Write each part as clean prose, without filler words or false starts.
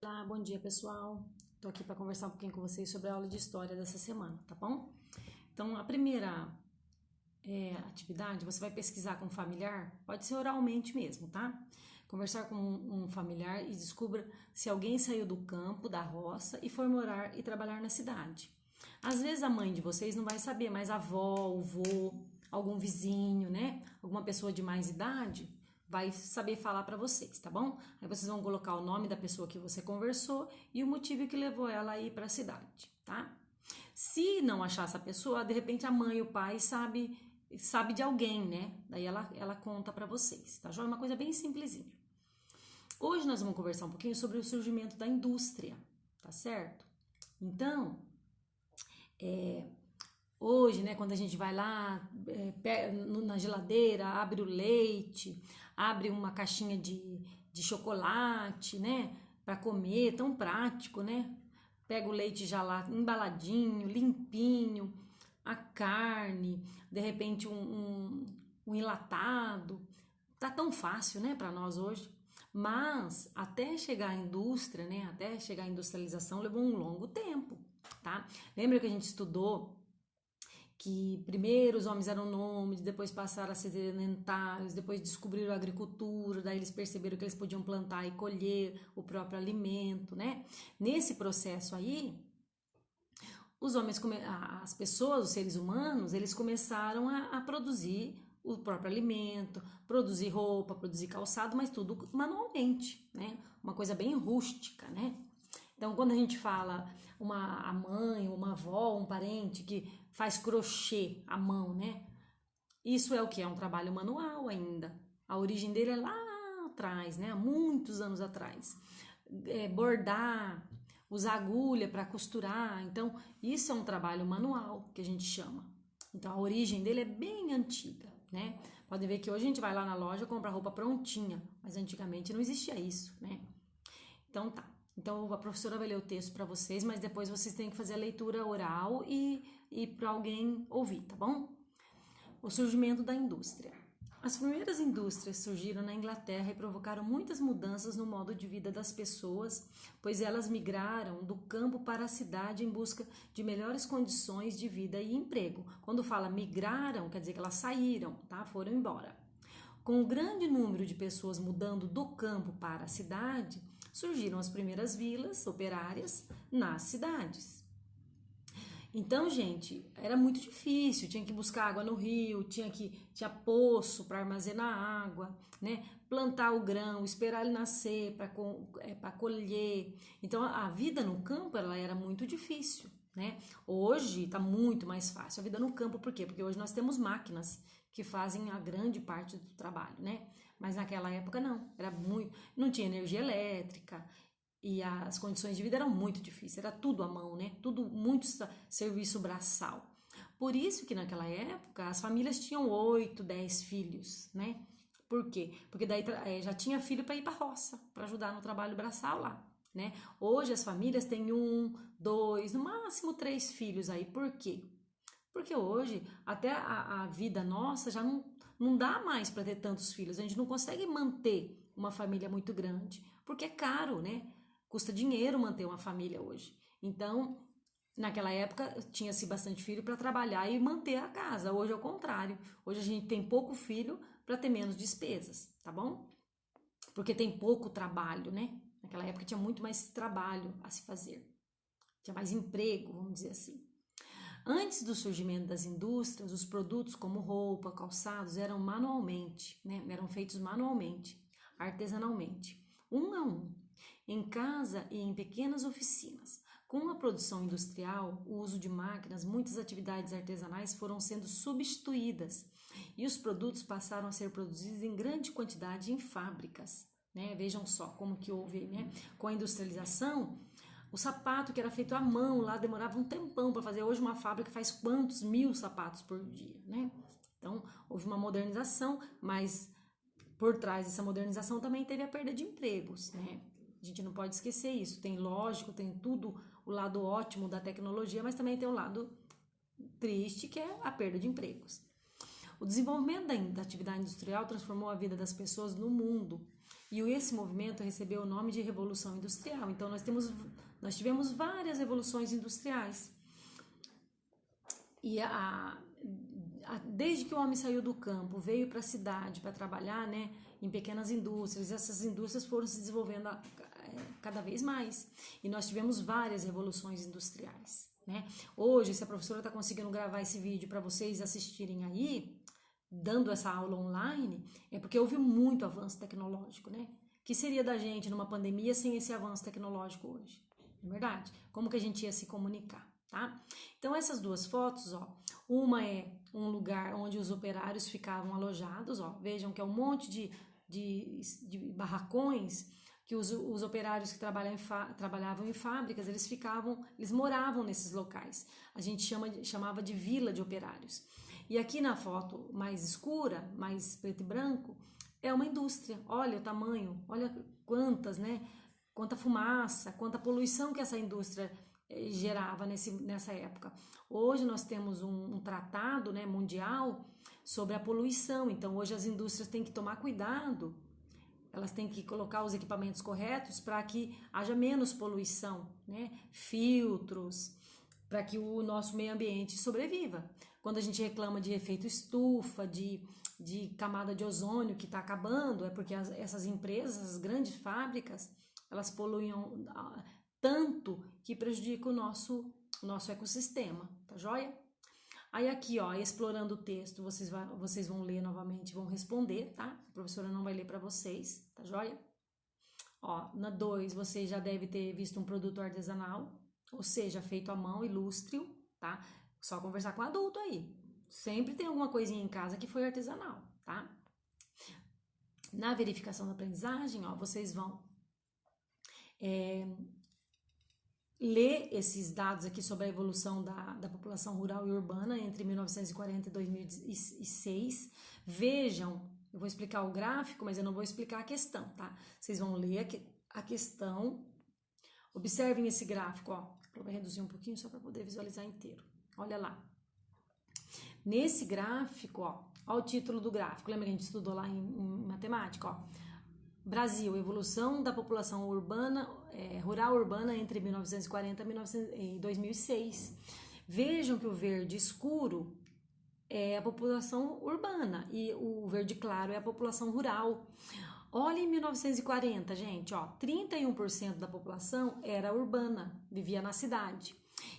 Olá, bom dia pessoal. Tô aqui para conversar um pouquinho com vocês sobre a aula de história dessa semana, tá bom? Então, a primeira atividade, você vai pesquisar com um familiar, pode ser oralmente mesmo, tá? Conversar com um familiar e descubra se alguém saiu do campo, da roça e foi morar e trabalhar na cidade. Às vezes a mãe de vocês não vai saber, mas a avó, o vô, algum vizinho, né? Alguma pessoa de mais idade vai saber falar para vocês, tá bom? Aí vocês vão colocar o nome da pessoa que você conversou e o motivo que levou ela a ir para a cidade, tá? Se não achar essa pessoa, de repente a mãe e o pai sabe de alguém, né? Daí ela conta para vocês, tá? Já é uma coisa bem simplesinha. Hoje nós vamos conversar um pouquinho sobre o surgimento da indústria, tá certo? Então, hoje, né, quando a gente vai lá na geladeira, abre o leite, abre uma caixinha de chocolate, né, para comer, tão prático, né? Pega o leite já lá embaladinho, limpinho, a carne, de repente um enlatado. Tá tão fácil, né, para nós hoje. Mas até chegar à indústria, né, até chegar à industrialização, levou um longo tempo, tá? Lembra que a gente estudou que primeiro os homens eram nômades, depois passaram a ser sedentários, depois descobriram a agricultura, daí eles perceberam que eles podiam plantar e colher o próprio alimento, né? Nesse processo aí, os homens, as pessoas, os seres humanos, eles começaram a produzir o próprio alimento, produzir roupa, produzir calçado, mas tudo manualmente, né? Uma coisa bem rústica, né? Então, quando a gente fala a mãe, uma avó, um parente que faz crochê à mão, né? Isso é o que? É um trabalho manual ainda. A origem dele é lá atrás, né? Há muitos anos atrás. Bordar, usar agulha para costurar. Então, isso é um trabalho manual que a gente chama. Então, a origem dele é bem antiga, né? Podem ver que hoje a gente vai lá na loja e compra roupa prontinha, mas antigamente não existia isso, né? Então, tá. Então a professora vai ler o texto para vocês, mas depois vocês têm que fazer a leitura oral e para alguém ouvir, tá bom? O surgimento da indústria. As primeiras indústrias surgiram na Inglaterra e provocaram muitas mudanças no modo de vida das pessoas, pois elas migraram do campo para a cidade em busca de melhores condições de vida e emprego. Quando fala migraram, quer dizer que elas saíram, tá? Foram embora. Com o grande número de pessoas mudando do campo para a cidade, surgiram as primeiras vilas operárias nas cidades. Então, gente, era muito difícil, tinha que buscar água no rio, tinha poço para armazenar água, né? Plantar o grão, esperar ele nascer para colher. Então, a vida no campo ela era muito difícil, né? Hoje está muito mais fácil a vida no campo, por quê? Porque hoje nós temos máquinas que fazem a grande parte do trabalho, né? Mas naquela época não, era muito, não tinha energia elétrica, e as condições de vida eram muito difíceis, era tudo à mão, né? Tudo muito serviço braçal. Por isso que naquela época as famílias tinham 8, 10 filhos, né? Por quê? Porque daí já tinha filho para ir para a roça, para ajudar no trabalho braçal lá, né? Hoje as famílias têm 1, 2, no máximo 3 filhos aí. Por quê? Porque hoje até a vida nossa já não dá mais para ter tantos filhos. A gente não consegue manter uma família muito grande, porque é caro, né? Custa dinheiro manter uma família hoje. Então, naquela época, tinha-se bastante filho para trabalhar e manter a casa. Hoje é o contrário. Hoje a gente tem pouco filho para ter menos despesas, tá bom? Porque tem pouco trabalho, né? Naquela época tinha muito mais trabalho a se fazer. Tinha mais emprego, vamos dizer assim. Antes do surgimento das indústrias, os produtos como roupa, calçados eram manualmente, né? Eram feitos manualmente, artesanalmente, um a um, em casa e em pequenas oficinas. Com a produção industrial, o uso de máquinas, muitas atividades artesanais foram sendo substituídas e os produtos passaram a ser produzidos em grande quantidade em fábricas, né? Vejam só como que houve, né? Com a industrialização, o sapato que era feito à mão lá demorava um tempão para fazer. Hoje uma fábrica faz quantos mil sapatos por dia, né? Então houve uma modernização, mas por trás dessa modernização também teve a perda de empregos, né? A gente não pode esquecer isso. Tem, lógico, tem tudo o lado ótimo da tecnologia, mas também tem o lado triste, que é a perda de empregos. O desenvolvimento da atividade industrial transformou a vida das pessoas no mundo. E esse movimento recebeu o nome de Revolução Industrial. Então, nós tivemos várias revoluções industriais. E desde que o homem saiu do campo, veio para a cidade para trabalhar, né, em pequenas indústrias, essas indústrias foram se desenvolvendo cada vez mais. E nós tivemos várias revoluções industriais, né? Hoje, se a professora está conseguindo gravar esse vídeo para vocês assistirem aí, dando essa aula online, é porque houve muito avanço tecnológico, né? Que seria da gente numa pandemia sem esse avanço tecnológico hoje? Não é verdade? Como que a gente ia se comunicar, tá? Então, essas duas fotos, ó, uma é um lugar onde os operários ficavam alojados, ó, vejam que é um monte de barracões que os operários que trabalhavam em fábricas, eles moravam nesses locais. A gente chamava de vila de operários. E aqui na foto mais escura, mais preto e branco, é uma indústria. Olha o tamanho, olha quantas, né? Quanta fumaça, quanta poluição que essa indústria gerava nessa época. Hoje nós temos um tratado, né, mundial sobre a poluição. Então hoje as indústrias têm que tomar cuidado. Elas têm que colocar os equipamentos corretos para que haja menos poluição, né? Filtros, para que o nosso meio ambiente sobreviva. Quando a gente reclama de efeito estufa, de camada de ozônio que está acabando, é porque essas empresas, as grandes fábricas, elas poluem tanto que prejudica o nosso ecossistema, tá joia? Aí aqui, ó, explorando o texto, vocês vão ler novamente, vão responder, tá? A professora não vai ler para vocês, tá joia? Ó, na 2, você já deve ter visto um produto artesanal, ou seja, feito à mão, ilústrio, tá? Só conversar com adulto aí. Sempre tem alguma coisinha em casa que foi artesanal, tá? Na verificação da aprendizagem, ó, vocês vão ler esses dados aqui sobre a evolução da população rural e urbana entre 1940 e 2006. Vejam, eu vou explicar o gráfico, mas eu não vou explicar a questão, tá? Vocês vão ler a questão. Observem esse gráfico, ó. Eu vou reduzir um pouquinho só para poder visualizar inteiro. Olha lá. Nesse gráfico, ó o título do gráfico. Lembra que a gente estudou lá em matemática, ó? Brasil, evolução da população rural urbana entre 1940 e 2006. Vejam que o verde escuro é a população urbana e o verde claro é a população rural. Olha em 1940, gente, ó, 31% da população era urbana, vivia na cidade,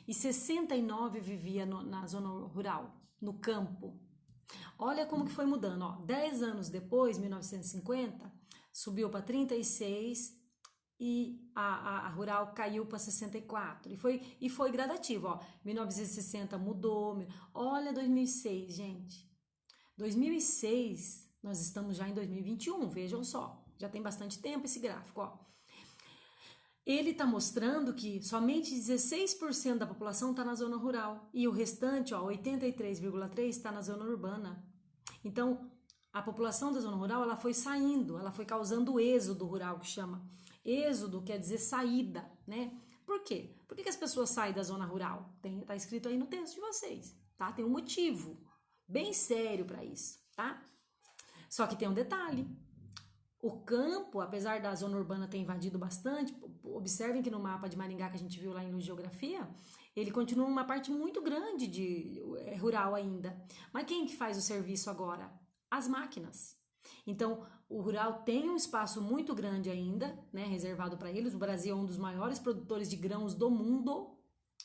e 69% vivia na zona rural, no campo. Olha como que foi mudando, ó, 10 anos depois, 1950, subiu para 36 e a rural caiu para 64. E foi gradativo, ó. 1960 mudou. Olha 2006, gente. 2006, nós estamos já em 2021, vejam só. Já tem bastante tempo esse gráfico, ó. Ele está mostrando que somente 16% da população está na zona rural e o restante, ó, 83,3% está na zona urbana. Então, a população da zona rural, ela foi saindo, ela foi causando êxodo rural, que chama. Êxodo quer dizer saída, né? Por quê? Por que as pessoas saem da zona rural? Tá escrito aí no texto de vocês, tá? Tem um motivo bem sério para isso, tá? Só que tem um detalhe. O campo, apesar da zona urbana ter invadido bastante, observem que no mapa de Maringá que a gente viu lá em Geografia, ele continua uma parte muito grande de rural ainda. Mas quem que faz o serviço agora? As máquinas. Então, o rural tem um espaço muito grande ainda, né, reservado para eles. O Brasil é um dos maiores produtores de grãos do mundo,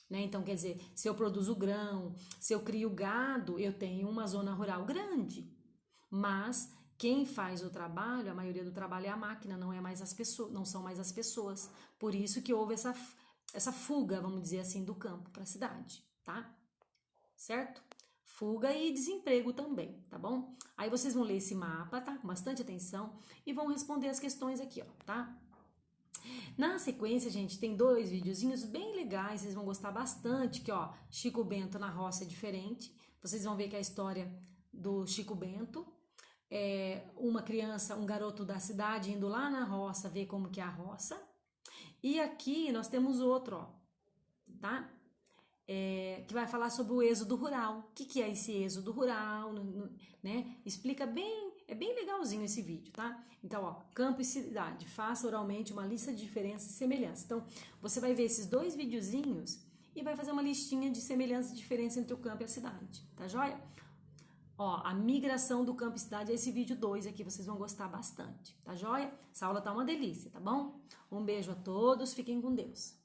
né? Então, quer dizer, se eu produzo grão, se eu crio gado, eu tenho uma zona rural grande. Mas quem faz o trabalho, a maioria do trabalho é a máquina, não são mais as pessoas. Por isso que houve essa fuga, vamos dizer assim, do campo para a cidade, tá? Certo? Fuga e desemprego também, tá bom? Aí vocês vão ler esse mapa, tá? Com bastante atenção e vão responder as questões aqui, ó, tá? Na sequência, gente, tem 2 videozinhos bem legais, vocês vão gostar bastante, que ó, Chico Bento na roça é diferente. Vocês vão ver que é a história do Chico Bento, uma criança, um garoto da cidade indo lá na roça ver como que é a roça. E aqui nós temos outro, ó, tá? que vai falar sobre o êxodo rural. O que é esse êxodo rural, né? Explica bem, é bem legalzinho esse vídeo, tá? Então, ó, campo e cidade, faça oralmente uma lista de diferenças e semelhanças. Então, você vai ver esses dois videozinhos e vai fazer uma listinha de semelhanças e diferenças entre o campo e a cidade, tá joia? Ó, a migração do campo e cidade é esse vídeo 2 aqui, vocês vão gostar bastante, tá joia? Essa aula tá uma delícia, tá bom? Um beijo a todos, fiquem com Deus.